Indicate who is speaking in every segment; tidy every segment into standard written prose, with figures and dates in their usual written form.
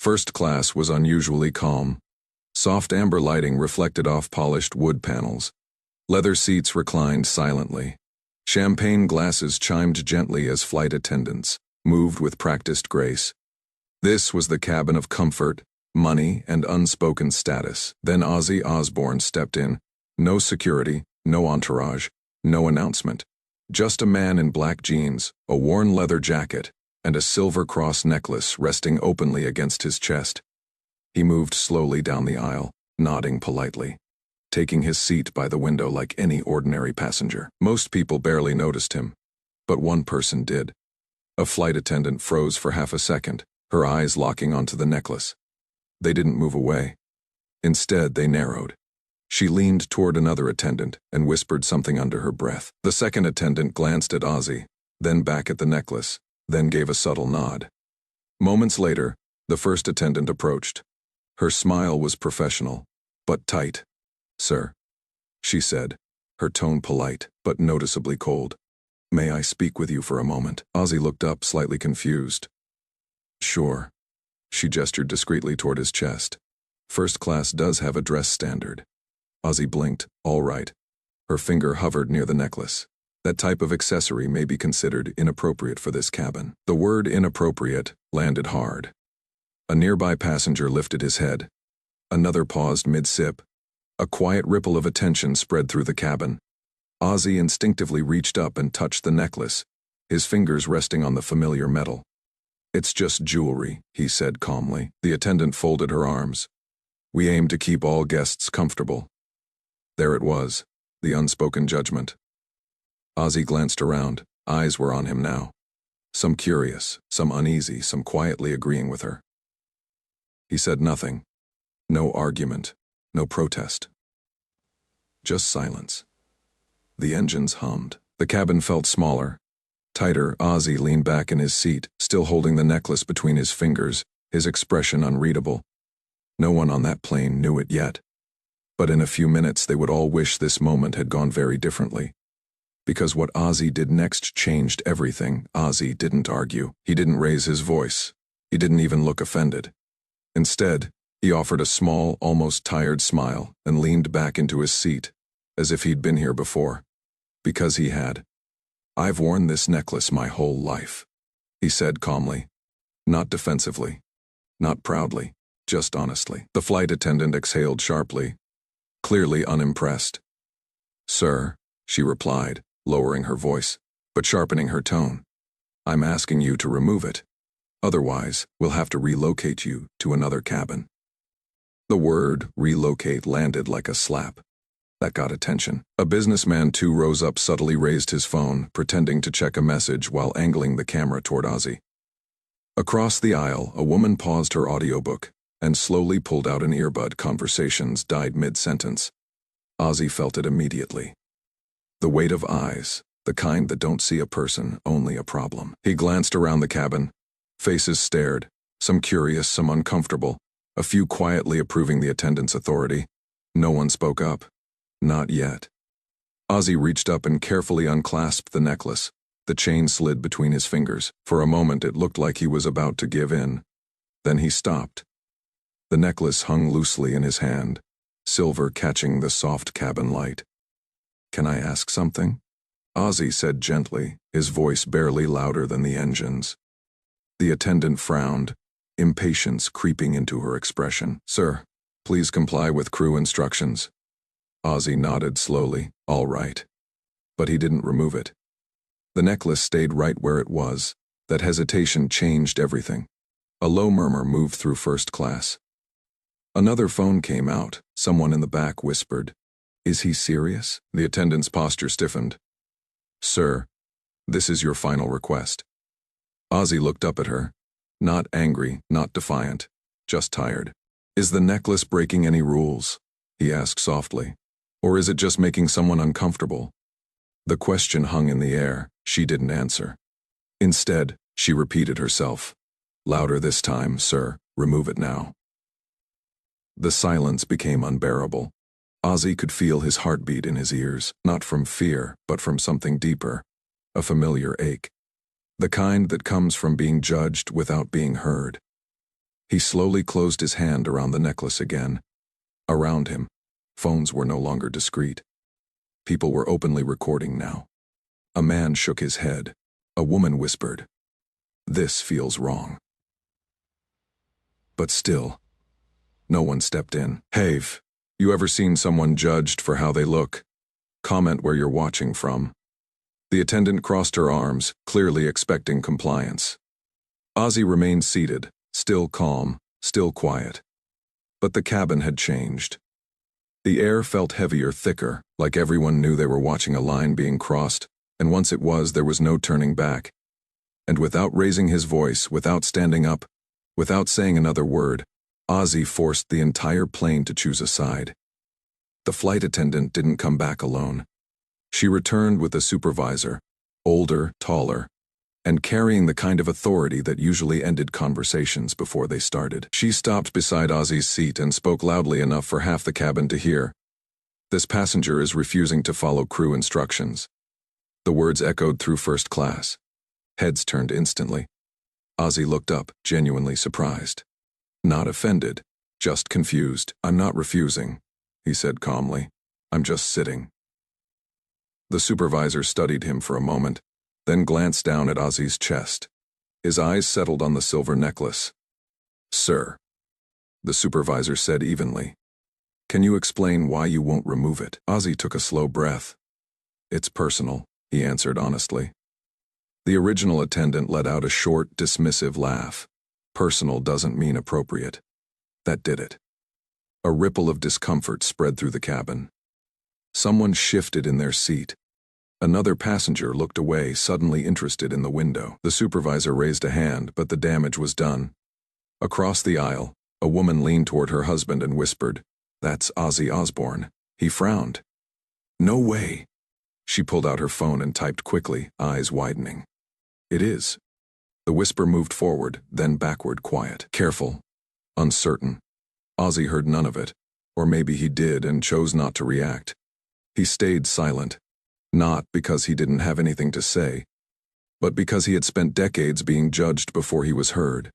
Speaker 1: First class was unusually calm. Soft amber lighting reflected off polished wood panels. Leather seats reclined silently. Champagne glasses chimed gently as flight attendants moved with practiced grace. This was the cabin of comfort, money, and unspoken status. Then Ozzy Osbourne stepped in. No security, no entourage, no announcement. Just a man in black jeans, a worn leather jacket, and a silver cross necklace resting openly against his chest. He moved slowly down the aisle, nodding politely, taking his seat by the window like any ordinary passenger. Most people barely noticed him, but one person did. A flight attendant froze for half a second, her eyes locking onto the necklace. They didn't move away. Instead, they narrowed. She leaned toward another attendant and whispered something under her breath. The second attendant glanced at Ozzy, then back at the necklace, then gave a subtle nod. Moments later, the first attendant approached. Her smile was professional, but tight. "Sir," she said, her tone polite, but noticeably cold. "May I speak with you for a moment?" Ozzy looked up, slightly confused. "Sure." She gestured discreetly toward his chest. "First class does have a dress standard." Ozzy blinked. "All right." Her finger hovered near the necklace. "That type of accessory may be considered inappropriate for this cabin." The word inappropriate landed hard. A nearby passenger lifted his head. Another paused mid-sip. A quiet ripple of attention spread through the cabin. Ozzy instinctively reached up and touched the necklace, his fingers resting on the familiar metal. "It's just jewelry," he said calmly. The attendant folded her arms. "We aim to keep all guests comfortable." There it was, the unspoken judgment. Ozzy glanced around. Eyes were on him now. Some curious, some uneasy, some quietly agreeing with her. He said nothing. No argument, no protest. Just silence. The engines hummed. The cabin felt smaller. Tighter, Ozzy leaned back in his seat, still holding the necklace between his fingers, his expression unreadable. No one on that plane knew it yet. But in a few minutes they would all wish this moment had gone very differently. Because what Ozzy did next changed everything. Ozzy didn't argue. He didn't raise his voice. He didn't even look offended. Instead, he offered a small, almost tired smile and leaned back into his seat, as if he'd been here before. Because he had. "I've worn this necklace my whole life," he said calmly. Not defensively. Not proudly. Just honestly. The flight attendant exhaled sharply, clearly unimpressed. "Sir," she replied, lowering her voice, but sharpening her tone, "I'm asking you to remove it. Otherwise, we'll have to relocate you to another cabin." The word relocate landed like a slap. That got attention. A businessman too rose up, subtly raised his phone, pretending to check a message while angling the camera toward Ozzy. Across the aisle, a woman paused her audiobook and slowly pulled out an earbud. Conversations died mid-sentence. Ozzy felt it immediately. The weight of eyes, the kind that don't see a person, only a problem. He glanced around the cabin. Faces stared, some curious, some uncomfortable, a few quietly approving the attendant's authority. No one spoke up. Not yet. Ozzy reached up and carefully unclasped the necklace. The chain slid between his fingers. For a moment it looked like he was about to give in. Then he stopped. The necklace hung loosely in his hand, silver catching the soft cabin light. "Can I ask something?" Ozzy said gently, his voice barely louder than the engines. The attendant frowned, impatience creeping into her expression. "Sir, please comply with crew instructions." Ozzy nodded slowly. "All right." But he didn't remove it. The necklace stayed right where it was. That hesitation changed everything. A low murmur moved through first class. Another phone came out. Someone in the back whispered, "Is he serious?" The attendant's posture stiffened. "Sir, this is your final request." Ozzy looked up at her. Not angry, not defiant, just tired. "Is the necklace breaking any rules?" he asked softly. "Or is it just making someone uncomfortable?" The question hung in the air. She didn't answer. Instead, she repeated herself. Louder this time, "Sir, remove it now." The silence became unbearable. Ozzy could feel his heartbeat in his ears, not from fear, but from something deeper, a familiar ache. The kind that comes from being judged without being heard. He slowly closed his hand around the necklace again. Around him, phones were no longer discreet. People were openly recording now. A man shook his head. A woman whispered, "This feels wrong." But still, no one stepped in. "Have you ever seen someone judged for how they look? Comment where you're watching from." The attendant crossed her arms, clearly expecting compliance. Ozzy remained seated, still calm, still quiet. But the cabin had changed. The air felt heavier, thicker, like everyone knew they were watching a line being crossed, and once it was, there was no turning back. And without raising his voice, without standing up, without saying another word, Ozzy forced the entire plane to choose a side. The flight attendant didn't come back alone. She returned with a supervisor, older, taller, and carrying the kind of authority that usually ended conversations before they started. She stopped beside Ozzy's seat and spoke loudly enough for half the cabin to hear. "This passenger is refusing to follow crew instructions." The words echoed through first class. Heads turned instantly. Ozzy looked up, genuinely surprised. Not offended, just confused. "I'm not refusing," he said calmly. "I'm just sitting." The supervisor studied him for a moment, then glanced down at Ozzy's chest. His eyes settled on the silver necklace. "Sir," the supervisor said evenly, "can you explain why you won't remove it?" Ozzy took a slow breath. "It's personal," he answered honestly. The original attendant let out a short, dismissive laugh. "Personal doesn't mean appropriate." That did it. A ripple of discomfort spread through the cabin. Someone shifted in their seat. Another passenger looked away, suddenly interested in the window. The supervisor raised a hand, but the damage was done. Across the aisle, a woman leaned toward her husband and whispered, "That's Ozzy Osbourne." He frowned. "No way." She pulled out her phone and typed quickly, eyes widening. "It is." The whisper moved forward, then backward, quiet. "Careful." Uncertain. Ozzy heard none of it, or maybe he did and chose not to react. He stayed silent. Not because he didn't have anything to say, but because he had spent decades being judged before he was heard.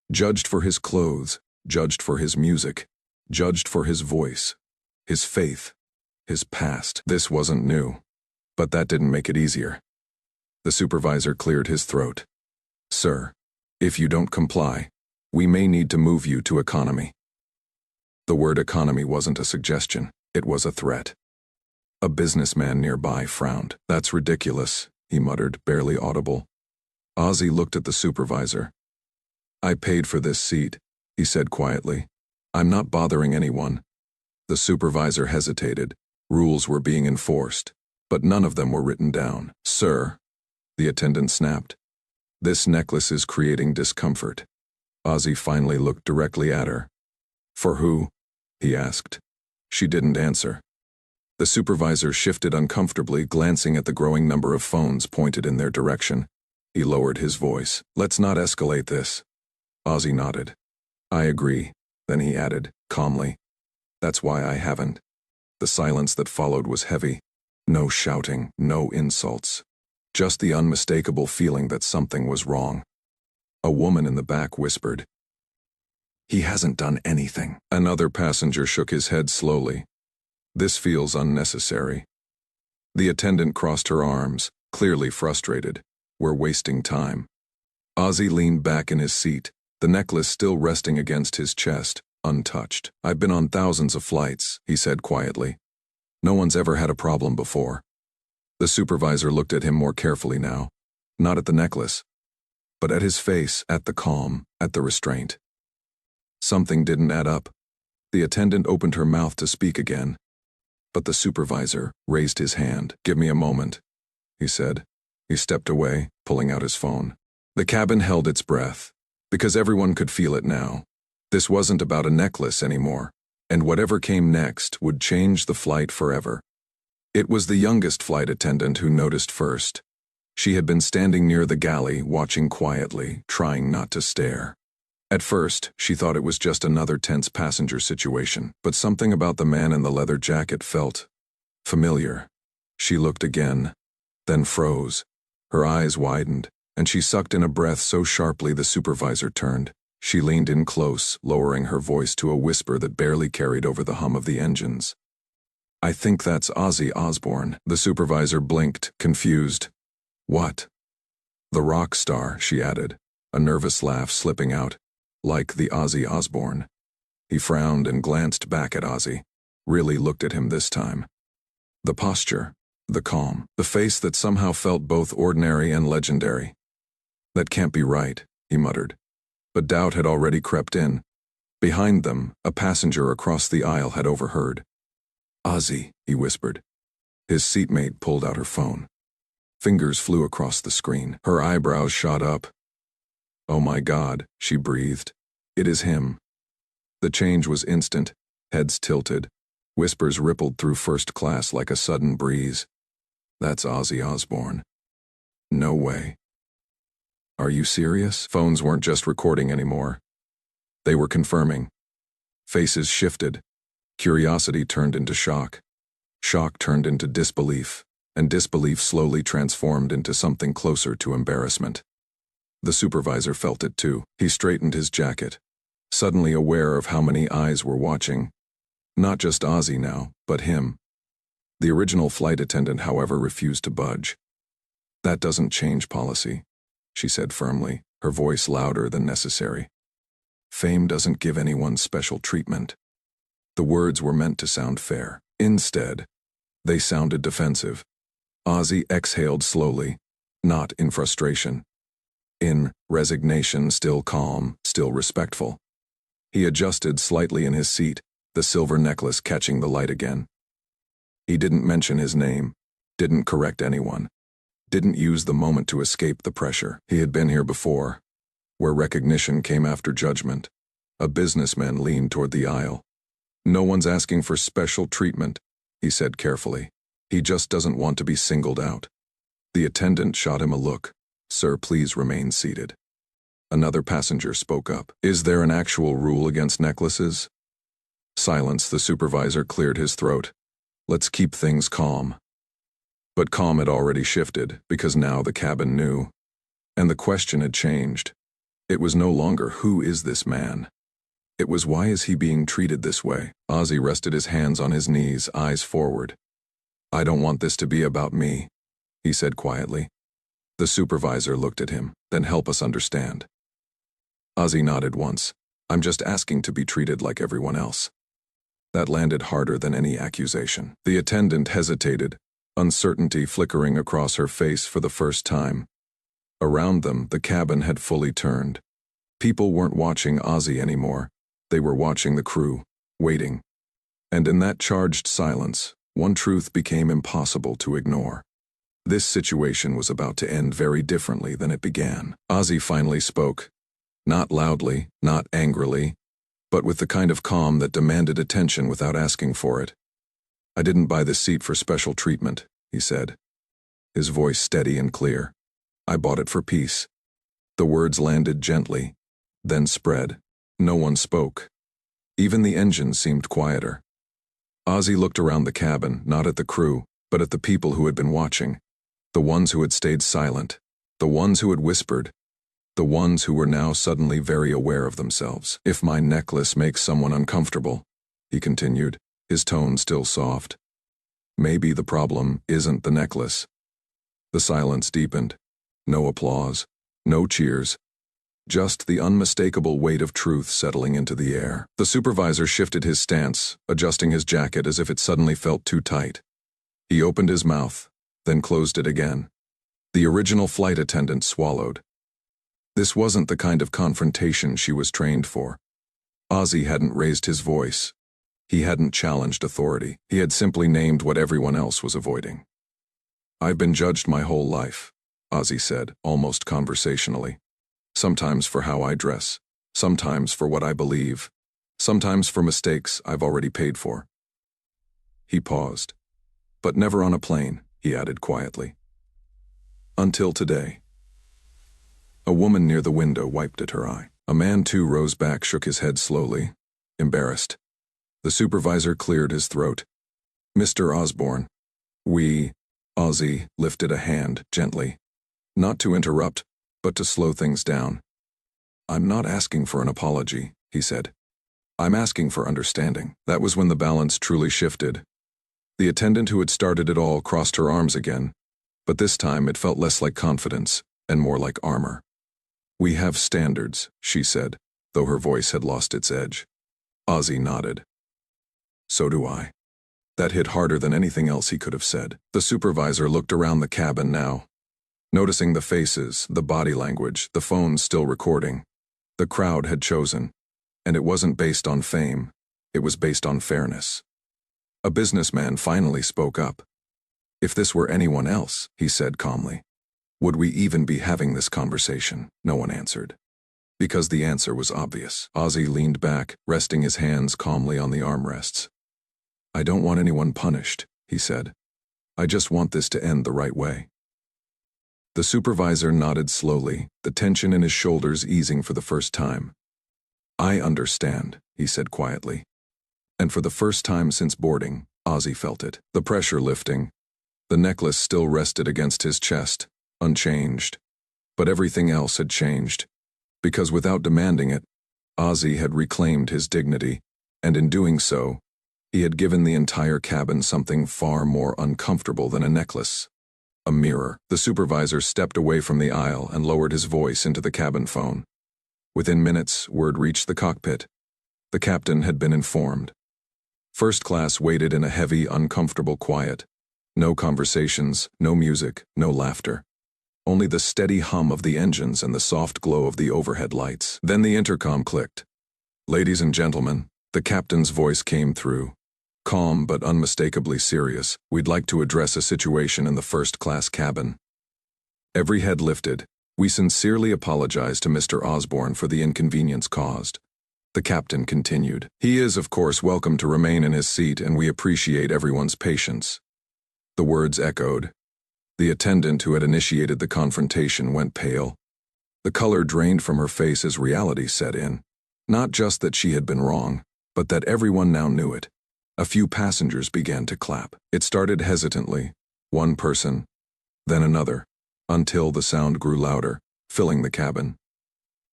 Speaker 1: Judged for his clothes, judged for his music, judged for his voice, his faith, his past. This wasn't new, but that didn't make it easier. The supervisor cleared his throat. "Sir, if you don't comply, we may need to move you to economy." The word economy wasn't a suggestion, it was a threat. A businessman nearby frowned. "That's ridiculous," he muttered, barely audible. Ozzy looked at the supervisor. "I paid for this seat," he said quietly. "I'm not bothering anyone." The supervisor hesitated. Rules were being enforced, but none of them were written down. "Sir," the attendant snapped, "this necklace is creating discomfort." Ozzy finally looked directly at her. "For who?" he asked. She didn't answer. The supervisor shifted uncomfortably, glancing at the growing number of phones pointed in their direction. He lowered his voice. "Let's not escalate this." Ozzy nodded. "I agree." Then he added, calmly, "That's why I haven't." The silence that followed was heavy. No shouting, no insults. Just the unmistakable feeling that something was wrong. A woman in the back whispered, "He hasn't done anything." Another passenger shook his head slowly. "This feels unnecessary." The attendant crossed her arms, clearly frustrated. "We're wasting time." Ozzy leaned back in his seat, the necklace still resting against his chest, untouched. "I've been on thousands of flights," he said quietly. "No one's ever had a problem before." The supervisor looked at him more carefully now, not at the necklace, but at his face, at the calm, at the restraint. Something didn't add up. The attendant opened her mouth to speak again, but the supervisor raised his hand. "Give me a moment," he said. He stepped away, pulling out his phone. The cabin held its breath, because everyone could feel it now. This wasn't about a necklace anymore, and whatever came next would change the flight forever. It was the youngest flight attendant who noticed first. She had been standing near the galley, watching quietly, trying not to stare. At first, she thought it was just another tense passenger situation, but something about the man in the leather jacket felt familiar. She looked again, then froze. Her eyes widened, and she sucked in a breath so sharply the supervisor turned. She leaned in close, lowering her voice to a whisper that barely carried over the hum of the engines. "I think that's Ozzy Osbourne." The supervisor blinked, confused. "What?" "The rock star," she added, a nervous laugh slipping out. "Like the Ozzy Osbourne." He frowned and glanced back at Ozzy. Really looked at him this time. The posture, the calm, the face that somehow felt both ordinary and legendary. "That can't be right," he muttered. But doubt had already crept in. Behind them, a passenger across the aisle had overheard. "Ozzy," he whispered. His seatmate pulled out her phone. Fingers flew across the screen. Her eyebrows shot up. "Oh my God," she breathed. "It is him." The change was instant, heads tilted. Whispers rippled through first class like a sudden breeze. "That's Ozzy Osbourne." "No way." "Are you serious?" Phones weren't just recording anymore. They were confirming. Faces shifted. Curiosity turned into shock. Shock turned into disbelief, and disbelief slowly transformed into something closer to embarrassment. The supervisor felt it too. He straightened his jacket, suddenly aware of how many eyes were watching. Not just Ozzy now, but him. The original flight attendant, however, refused to budge. "That doesn't change policy," she said firmly, her voice louder than necessary. "Fame doesn't give anyone special treatment." The words were meant to sound fair. Instead, they sounded defensive. Ozzy exhaled slowly, not in frustration. In resignation, still calm, still respectful. He adjusted slightly in his seat, the silver necklace catching the light again. He didn't mention his name, didn't correct anyone, didn't use the moment to escape the pressure. He had been here before, where recognition came after judgment. A businessman leaned toward the aisle. "No one's asking for special treatment," he said carefully. "He just doesn't want to be singled out." The attendant shot him a look. "Sir, please remain seated." Another passenger spoke up. "Is there an actual rule against necklaces?" Silence. The supervisor cleared his throat. "Let's keep things calm." But calm had already shifted, because now the cabin knew. And the question had changed. It was no longer, "Who is this man?" It was, "Why is he being treated this way?" Ozzy rested his hands on his knees, eyes forward. "I don't want this to be about me," he said quietly. The supervisor looked at him. "Then help us understand." Ozzy nodded once. "I'm just asking to be treated like everyone else." That landed harder than any accusation. The attendant hesitated, uncertainty flickering across her face for the first time. Around them, the cabin had fully turned. People weren't watching Ozzy anymore. They were watching the crew, waiting. And in that charged silence, one truth became impossible to ignore. This situation was about to end very differently than it began. Ozzy finally spoke. Not loudly, not angrily, but with the kind of calm that demanded attention without asking for it. "I didn't buy this seat for special treatment," he said, his voice steady and clear. "I bought it for peace." The words landed gently, then spread. No one spoke. Even the engine seemed quieter. Ozzy looked around the cabin, not at the crew, but at the people who had been watching. The ones who had stayed silent. The ones who had whispered. The ones who were now suddenly very aware of themselves. "If my necklace makes someone uncomfortable," he continued, his tone still soft, "maybe the problem isn't the necklace." The silence deepened. No applause. No cheers. Just the unmistakable weight of truth settling into the air. The supervisor shifted his stance, adjusting his jacket as if it suddenly felt too tight. He opened his mouth, then closed it again. The original flight attendant swallowed. This wasn't the kind of confrontation she was trained for. Ozzy hadn't raised his voice. He hadn't challenged authority. He had simply named what everyone else was avoiding. "I've been judged my whole life," Ozzy said, almost conversationally. "Sometimes for how I dress, sometimes for what I believe, sometimes for mistakes I've already paid for." He paused. "But never on a plane," he added quietly. "Until today." A woman near the window wiped at her eye. A man too rose back, shook his head slowly, embarrassed. The supervisor cleared his throat. "Mr. Osbourne, Ozzy lifted a hand gently. Not to interrupt, but to slow things down. "I'm not asking for an apology," he said. "I'm asking for understanding." That was when the balance truly shifted. The attendant who had started it all crossed her arms again, but this time it felt less like confidence and more like armor. "We have standards," she said, though her voice had lost its edge. Ozzy nodded. "So do I." That hit harder than anything else he could have said. The supervisor looked around the cabin now, noticing the faces, the body language, the phones still recording. The crowd had chosen, and it wasn't based on fame, it was based on fairness. A businessman finally spoke up. "If this were anyone else," he said calmly, "would we even be having this conversation?" No one answered. Because the answer was obvious. Ozzy leaned back, resting his hands calmly on the armrests. "I don't want anyone punished," he said. "I just want this to end the right way." The supervisor nodded slowly, the tension in his shoulders easing for the first time. "I understand," he said quietly. And for the first time since boarding, Ozzy felt it. The pressure lifting. The necklace still rested against his chest, unchanged. But everything else had changed. Because without demanding it, Ozzy had reclaimed his dignity, and in doing so, he had given the entire cabin something far more uncomfortable than a necklace. A mirror. The supervisor stepped away from the aisle and lowered his voice into the cabin phone. Within minutes, word reached the cockpit. The captain had been informed. First class waited in a heavy, uncomfortable quiet. No conversations, no music, no laughter. Only the steady hum of the engines and the soft glow of the overhead lights. Then the intercom clicked. "Ladies and gentlemen," the captain's voice came through. Calm but unmistakably serious, "We'd like to address a situation in the first-class cabin." Every head lifted. "We sincerely apologize to Mr. Osbourne for the inconvenience caused." The captain continued. "He is, of course, welcome to remain in his seat, and we appreciate everyone's patience." The words echoed. The attendant who had initiated the confrontation went pale. The color drained from her face as reality set in. Not just that she had been wrong, but that everyone now knew it. A few passengers began to clap. It started hesitantly, one person, then another, until the sound grew louder, filling the cabin.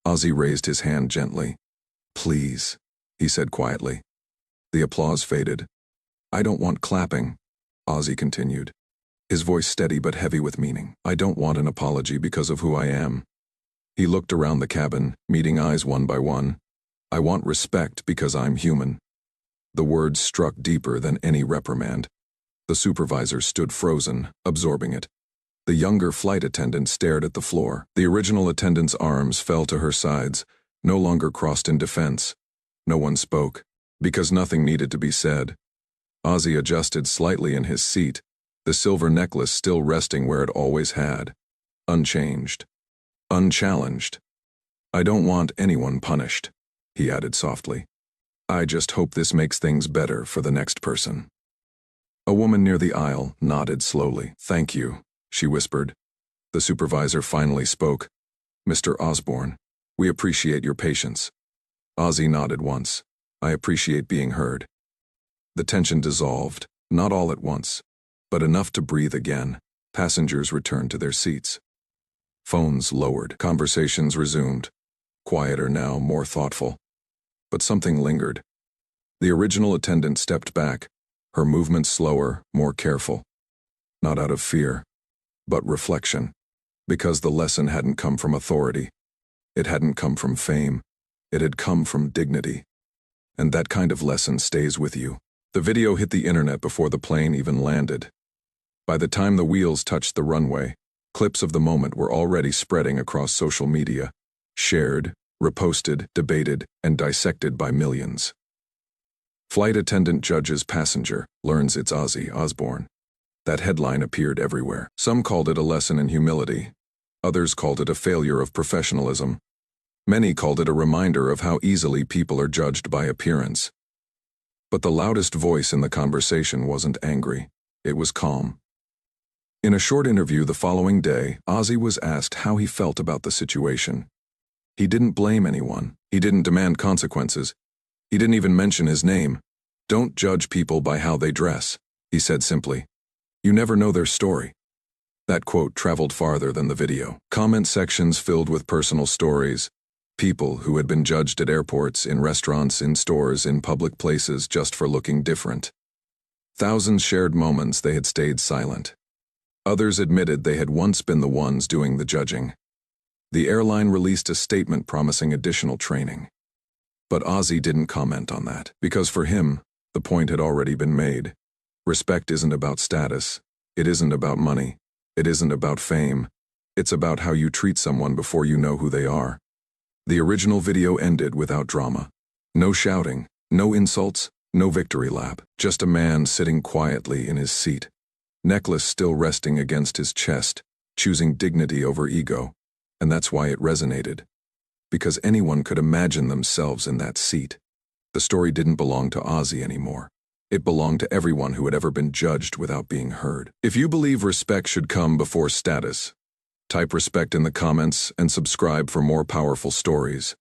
Speaker 1: Ozzy raised his hand gently. "Please," he said quietly. The applause faded. "I don't want clapping," Ozzy continued, his voice steady but heavy with meaning. "I don't want an apology because of who I am." He looked around the cabin, meeting eyes one by one. "I want respect because I'm human." The words struck deeper than any reprimand. The supervisor stood frozen, absorbing it. The younger flight attendant stared at the floor. The original attendant's arms fell to her sides, no longer crossed in defense. No one spoke, because nothing needed to be said. Ozzy adjusted slightly in his seat, the silver necklace still resting where it always had. Unchanged. Unchallenged. "I don't want anyone punished," he added softly. "I just hope this makes things better for the next person." A woman near the aisle nodded slowly. "Thank you," she whispered. The supervisor finally spoke. "Mr. Osbourne, we appreciate your patience." Ozzy nodded once. "I appreciate being heard." The tension dissolved, not all at once, but enough to breathe again. Passengers returned to their seats. Phones lowered. Conversations resumed. Quieter now, more thoughtful. But something lingered. The original attendant stepped back, her movements slower, more careful. Not out of fear, but reflection. Because the lesson hadn't come from authority. It hadn't come from fame. It had come from dignity. And that kind of lesson stays with you. The video hit the internet before the plane even landed. By the time the wheels touched the runway, clips of the moment were already spreading across social media, shared, reposted, debated, and dissected by millions. "Flight attendant judges passenger, learns it's Ozzy Osbourne." That headline appeared everywhere. Some called it a lesson in humility. Others called it a failure of professionalism. Many called it a reminder of how easily people are judged by appearance. But the loudest voice in the conversation wasn't angry. It was calm. In a short interview the following day, Ozzy was asked how he felt about the situation. He didn't blame anyone. He didn't demand consequences. He didn't even mention his name. "Don't judge people by how they dress," he said simply. "You never know their story." That quote traveled farther than the video. Comment sections filled with personal stories. People who had been judged at airports, in restaurants, in stores, in public places just for looking different. Thousands shared moments they had stayed silent. Others admitted they had once been the ones doing the judging. The airline released a statement promising additional training. But Ozzy didn't comment on that, because for him, the point had already been made. Respect isn't about status. It isn't about money. It isn't about fame. It's about how you treat someone before you know who they are. The original video ended without drama. No shouting, no insults, no victory lap. Just a man sitting quietly in his seat, necklace still resting against his chest, choosing dignity over ego. And that's why it resonated. Because anyone could imagine themselves in that seat. The story didn't belong to Ozzy anymore. It belonged to everyone who had ever been judged without being heard. If you believe respect should come before status, type respect in the comments and subscribe for more powerful stories.